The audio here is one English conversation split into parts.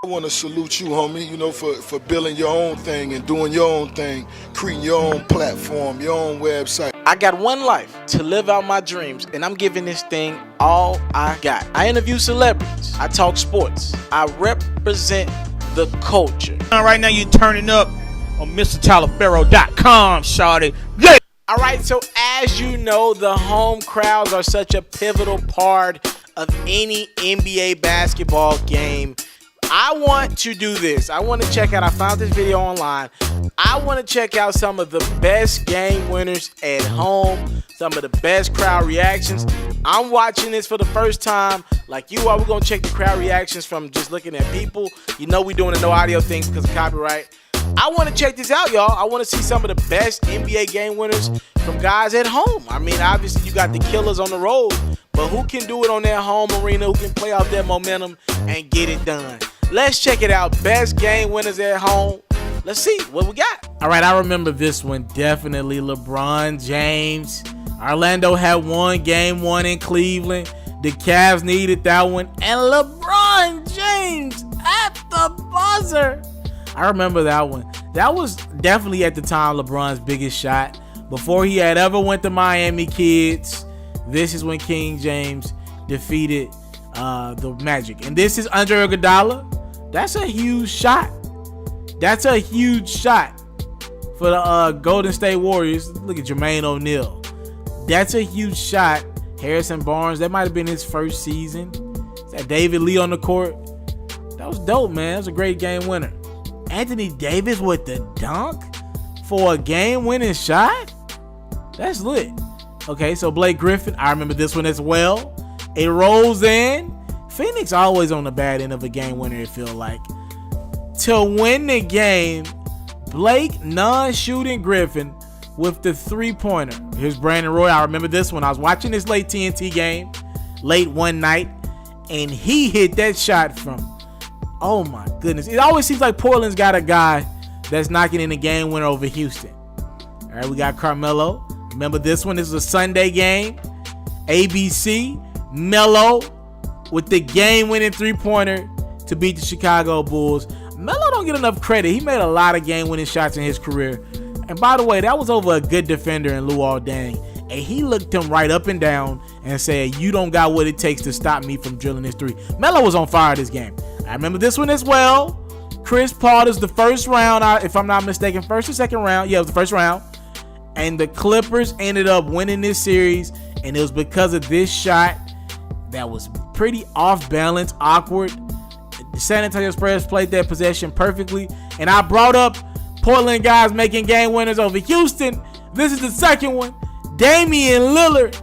I want to salute you, homie, for building your own thing and doing your own thing, creating your own platform, your own website. I got one life to live out my dreams, and I'm giving this thing all I got. I interview celebrities. I talk sports. I represent the culture. Right now you're turning up on Itsmrtaliaferro.com, shawty. Yeah. All right, so as you know, the home crowds are such a pivotal part of any NBA basketball game. I want to do this. I want to check out, I found this video online. I want to check out some of the best game winners at home, some of the best crowd reactions. I'm watching this for the first time. Like you are, we're going to check the crowd reactions from just looking at people. You know we're doing the no audio things because of copyright. I want to check this out, y'all. I want to see some of the best NBA game winners from guys at home. I mean, obviously you got the killers on the road, but who can do it on their home arena, who can play off their momentum and get it done? Let's check it out. Best game winners at home. Let's see what we got. All right, I remember this one. Definitely LeBron James. Orlando had won game one in Cleveland. The Cavs needed that one. And LeBron James at the buzzer. I remember that one. That was definitely at the time LeBron's biggest shot. Before he had ever went to Miami Kids, this is when King James defeated the Magic. And this is Andre Iguodala. That's a huge shot. That's a huge shot for the Golden State Warriors. Look at Jermaine O'Neal. That's a huge shot. Harrison Barnes, that might have been his first season. That David Lee on the court. That was dope, man. That was a great game winner. Anthony Davis with the dunk for a game-winning shot? That's lit. Okay, so Blake Griffin, I remember this one as well. It rolls in. Phoenix always on the bad end of a game winner, it feels like. To win the game, Blake non-shooting Griffin with the three-pointer. Here's Brandon Roy. I remember this one. I was watching this late TNT game late one night, and he hit that shot from, oh my goodness. It always seems like Portland's got a guy that's knocking in a game winner over Houston. All right, we got Carmelo. Remember this one? This is a Sunday game. ABC, Melo with the game-winning three-pointer to beat the Chicago Bulls. Melo don't get enough credit. He made a lot of game-winning shots in his career. And by the way, that was over a good defender in Luol Deng. And he looked him right up and down and said, you don't got what it takes to stop me from drilling this three. Melo was on fire this game. I remember this one as well. Chris Paul is the first round, if I'm not mistaken. First or second round. Yeah, it was the first round. And the Clippers ended up winning this series. And it was because of this shot that was pretty off balance, awkward. The San Antonio Spurs played their possession perfectly. And I brought up Portland guys making game winners over Houston. This is the second one. Damian Lillard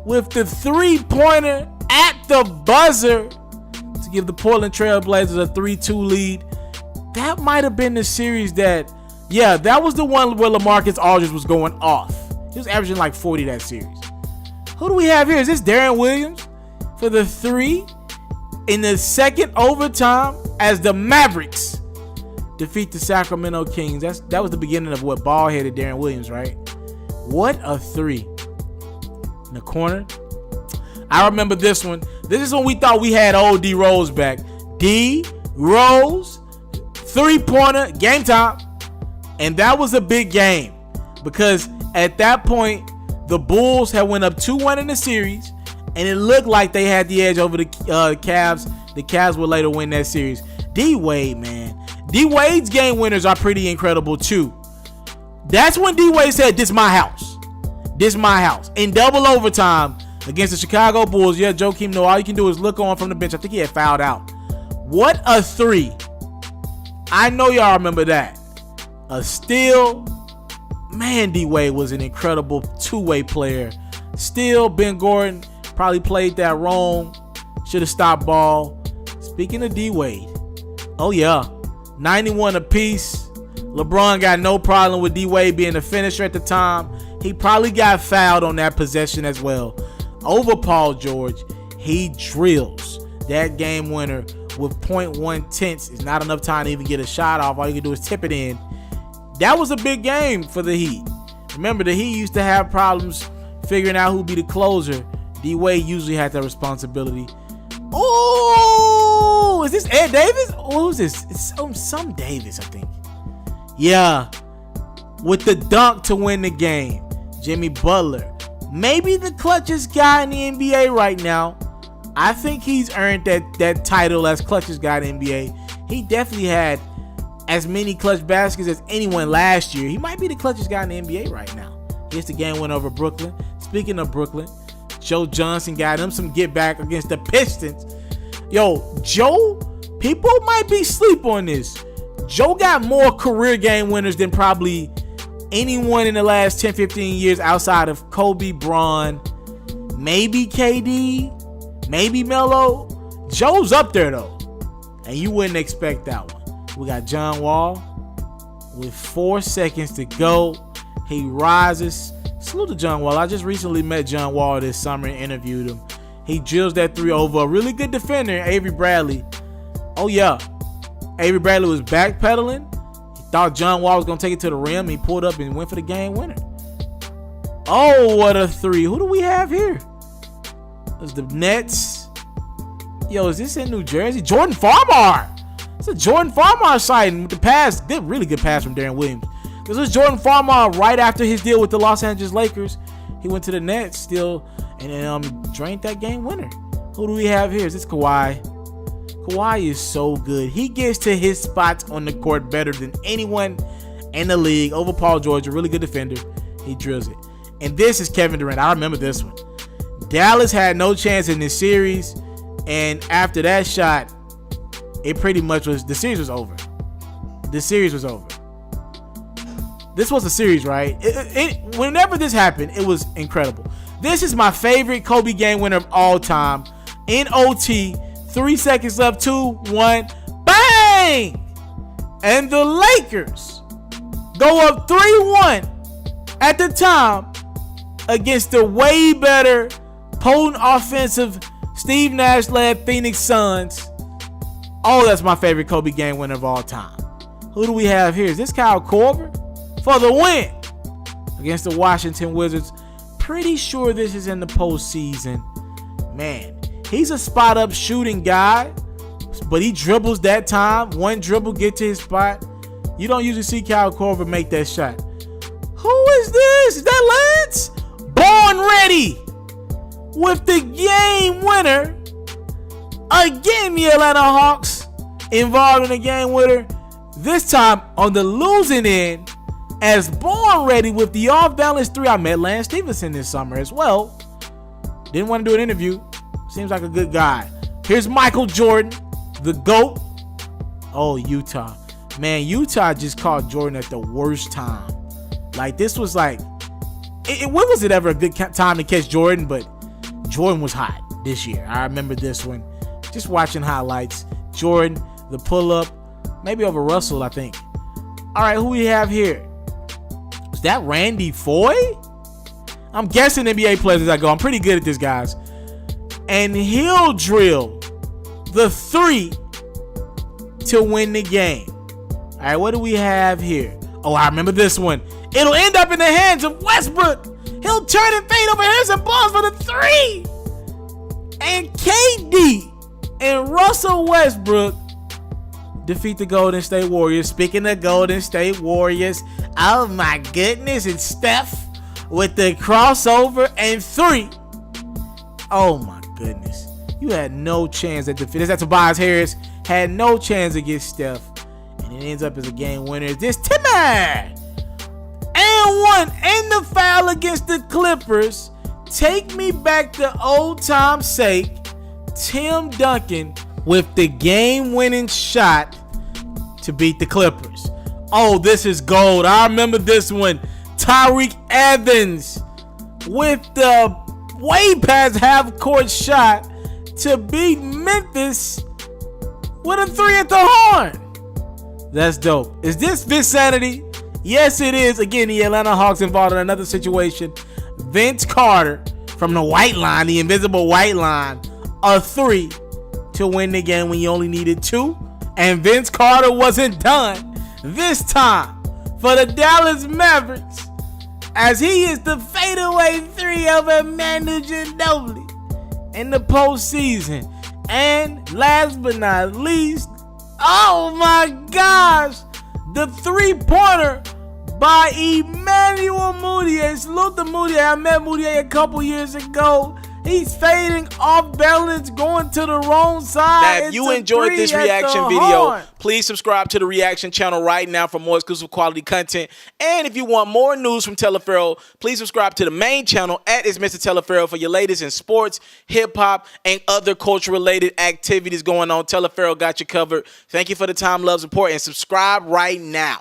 with the three-pointer at the buzzer to give the Portland Trail Blazers a 3-2 lead. That might have been the series that, yeah, that was the one where LaMarcus Aldridge was going off. He was averaging like 40 that series. Who do we have here? Is this Darren Williams for the three in the second overtime as the Mavericks defeat the Sacramento Kings? That was the beginning of what ball-headed Darren Williams, right? What a three in the corner. I remember this one. This is when we thought we had old D Rose back. D Rose, three-pointer, game time. And that was a big game because at that point, the Bulls had went up 2-1 in the series, and it looked like they had the edge over the Cavs. The Cavs would later win that series. D-Wade, man. D-Wade's game winners are pretty incredible, too. That's when D-Wade said, this my house. This my house. In double overtime against the Chicago Bulls. Yeah, Joakim Noah, all you can do is look on from the bench. I think he had fouled out. What a three. I know y'all remember that. A steal. Man, D-Wade was an incredible two-way player. Still, Ben Gordon probably played that wrong. Should have stopped ball. Speaking of D-Wade. Oh, yeah. 91 apiece. LeBron got no problem with D-Wade being the finisher at the time. He probably got fouled on that possession as well. Over Paul George, he drills that game winner with 0.1 tenths. It's not enough time to even get a shot off. All you can do is tip it in. That was a big game for the Heat. Remember, the Heat used to have problems figuring out who'd be the closer. D-Wade usually had that responsibility. Oh, is this Ed Davis? Who's this? It's some Davis, I think. Yeah. With the dunk to win the game. Jimmy Butler. Maybe the clutchest guy in the NBA right now. I think he's earned that title as clutchest guy in the NBA. He definitely had as many clutch baskets as anyone last year. He might be the clutchest guy in the NBA right now. Here's the game win over Brooklyn. Speaking of Brooklyn, Joe Johnson got him some get back against the Pistons. Yo, Joe, people might be sleep on this. Joe got more career game winners than probably anyone in the last 10, 15 years outside of Kobe, Bron, maybe KD, maybe Melo. Joe's up there though, and you wouldn't expect that one. We got John Wall with 4 seconds to go. He rises. Salute to John Wall. I just recently met John Wall this summer and interviewed him. He drills that three over a really good defender, Avery Bradley. Oh yeah, Avery Bradley was backpedaling. He thought John Wall was gonna take it to the rim. He pulled up and went for the game winner. Oh, what a three! Who do we have here? It's the Nets. Yo, is this in New Jersey? Jordan Farmar. It's a Jordan Farmar sighting with the pass. Good, really good pass from Darren Williams. This was Jordan Farmar right after his deal with the Los Angeles Lakers. He went to the Nets still and then drained that game winner. Who do we have here? Is this Kawhi? Kawhi is so good. He gets to his spots on the court better than anyone in the league. Over Paul George, a really good defender. He drills it. And this is Kevin Durant. I remember this one. Dallas had no chance in this series. And after that shot, it pretty much was, the series was over. The series was over. This was a series, right? Whenever this happened, it was incredible. This is my favorite Kobe game winner of all time. In OT, 3 seconds left, 2, 1, bang! And the Lakers go up 3-1 at the time against the way better, potent offensive Steve Nash-led Phoenix Suns. Oh, that's my favorite Kobe game winner of all time. Who do we have here? Is this Kyle Korver? For the win against the Washington Wizards. Pretty sure this is in the postseason. Man, he's a spot up shooting guy, but he dribbles that time. One dribble, get to his spot. You don't usually see Kyle Korver make that shot. Who is this? Is that Lance? Born ready with the game winner. Again, the Atlanta Hawks involved in the game winner. This time on the losing end. As Born ready with the off-balance three. I met Lance Stevenson this summer as well. Didn't want to do an interview. Seems like a good guy. Here's Michael Jordan, the GOAT. Oh, Utah. Man, Utah just caught Jordan at the worst time. Like, this was like, when was it ever a good time to catch Jordan? But Jordan was hot this year. I remember this one. Just watching highlights. Jordan, the pull-up, maybe over Russell, I think. All right, who we have here? Is that Randy Foye? I'm guessing NBA players as I go. I'm pretty good at this, guys. And he'll drill the three to win the game. All right, what do we have here? Oh, I remember this one. It'll end up in the hands of Westbrook. He'll turn and fade over Harrison Barnes for the three. And KD and Russell Westbrook defeat the Golden State Warriors. Speaking of Golden State Warriors, oh my goodness, it's Steph with the crossover and three. Oh my goodness. You had no chance at defeat. That's Tobias Harris. Had no chance against Steph. And it ends up as a game winner. Is this Timmer? And one. And the foul against the Clippers. Take me back to old time's sake. Tim Duncan with the game-winning shot to beat the Clippers. Oh, this is gold. I remember this one. Tyreke Evans with the way past half-court shot to beat Memphis with a three at the horn. That's dope. Is this Vinsanity? Yes, it is. Again, the Atlanta Hawks involved in another situation. Vince Carter from the white line, the invisible white line, a three to win the game when you only needed two. And Vince Carter wasn't done this time for the Dallas Mavericks, as he is the fadeaway three over Manu Ginobili in the postseason. And last but not least, oh my gosh, the three-pointer by Emmanuel Mudiay. Salute to Mudiay. I met Mudiay a couple years ago. He's fading off balance, going to the wrong side. Now, if you enjoyed this reaction video, please subscribe to the reaction channel right now for more exclusive quality content. And if you want more news from Taliaferro, please subscribe to the main channel at Itsmrtaliaferro for your latest in sports, hip-hop, and other culture-related activities going on. Taliaferro got you covered. Thank you for the time, love, support, and subscribe right now.